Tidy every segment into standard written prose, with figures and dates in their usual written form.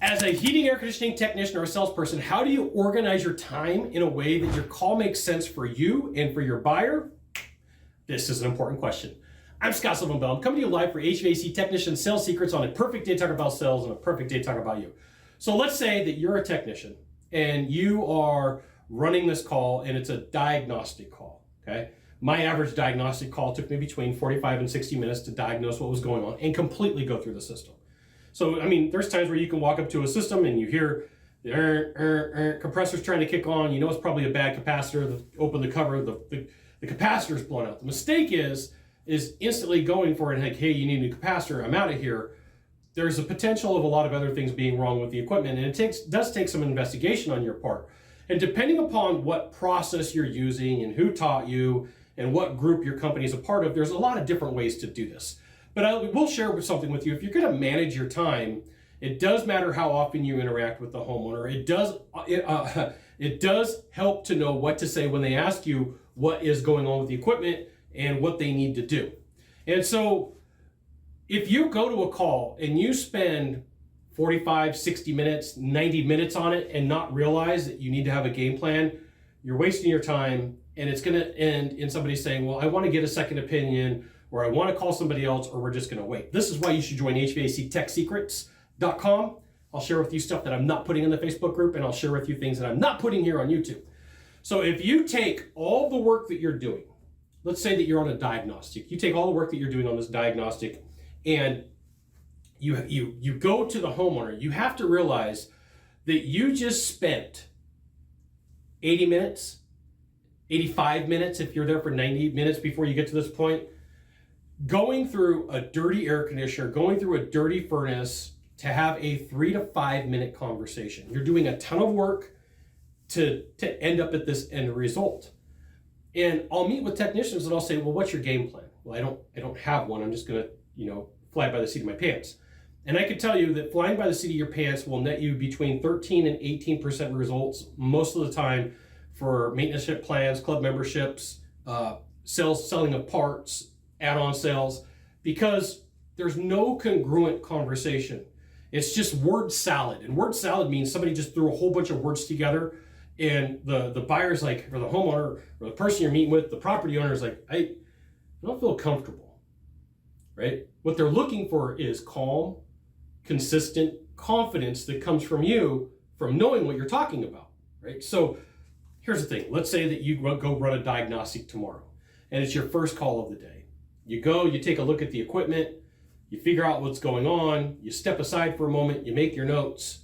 As a heating air conditioning technician or a salesperson, how do you organize your time in a way that your call makes sense for you and for your buyer? This is an important question. I'm Scott Silverman. I'm coming to you live for HVAC Technician Sales Secrets on a perfect day to talk about sales and a perfect day to talk about you. So let's say that you're a technician and you are running this call and it's a diagnostic call, okay? My average diagnostic call took me between 45 and 60 minutes to diagnose what was going on and completely go through the system. So, I mean, there's times where you can walk up to a system and you hear the compressor's trying to kick on. You know it's probably a bad capacitor. Open the cover, the capacitor's blown out. The mistake is instantly going for it and like, hey, you need a new capacitor, I'm out of here. There's a potential of a lot of other things being wrong with the equipment, and it does take some investigation on your part. And depending upon what process you're using and who taught you and what group your company is a part of, there's a lot of different ways to do this. But I will share something with you. If you're going to manage your time, it does matter how often you interact with the homeowner. It does help to know what to say when they ask you what is going on with the equipment and what they need to do. And so if you go to a call and you spend 45, 60 minutes, 90 minutes on it and not realize that you need to have a game plan, you're wasting your time, and it's going to end in somebody saying, well, I want to get a second opinion, or I want to call somebody else, or we're just going to wait. This is why you should join HVACTechSecrets.com. I'll share with you stuff that I'm not putting in the Facebook group, and I'll share with you things that I'm not putting here on YouTube. So if you take all the work that you're doing, let's say that you're on a diagnostic, you take all the work that you're doing on this diagnostic, and you go to the homeowner, you have to realize that you just spent 80 minutes, 85 minutes if you're there for 90 minutes before you get to this point, going through a dirty air conditioner, going through a dirty furnace to have a 3 to 5 minute conversation. You're doing a ton of work to end up at this end result. And I'll meet with technicians and I'll say, well, what's your game plan? Well, I don't have one. I'm just gonna, fly by the seat of my pants. And I can tell you that flying by the seat of your pants will net you between 13 and 18% results most of the time for maintenance plans, club memberships, selling of parts, add-on sales, because there's no congruent conversation. It's just word salad. And word salad means somebody just threw a whole bunch of words together, and the buyer's like, or the homeowner, or the person you're meeting with, the property owner is like, I don't feel comfortable, right? What they're looking for is calm, consistent confidence that comes from you, from knowing what you're talking about, right? So here's the thing. Let's say that you go run a diagnostic tomorrow, and it's your first call of the day. You go, you take a look at the equipment, you figure out what's going on, you step aside for a moment, you make your notes,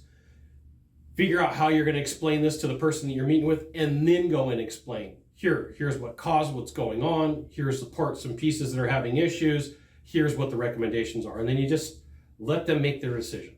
figure out how you're going to explain this to the person that you're meeting with, and then go and explain. Here's what caused what's going on, here's the parts and pieces that are having issues, here's what the recommendations are, and then you just let them make their decision.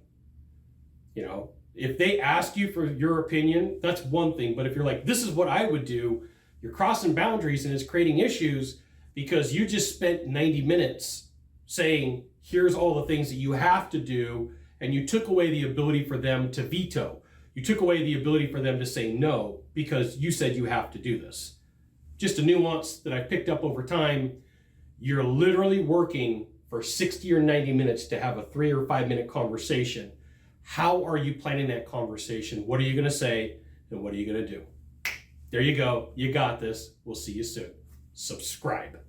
If they ask you for your opinion, that's one thing, but if you're like, this is what I would do, you're crossing boundaries and it's creating issues because you just spent 90 minutes saying, here's all the things that you have to do, and you took away the ability for them to veto. You took away the ability for them to say no because you said you have to do this. Just a nuance that I picked up over time. You're literally working for 60 or 90 minutes to have a 3 or 5 minute conversation. How are you planning that conversation? What are you going to say? And what are you going to do? There you go. You got this. We'll see you soon. Subscribe.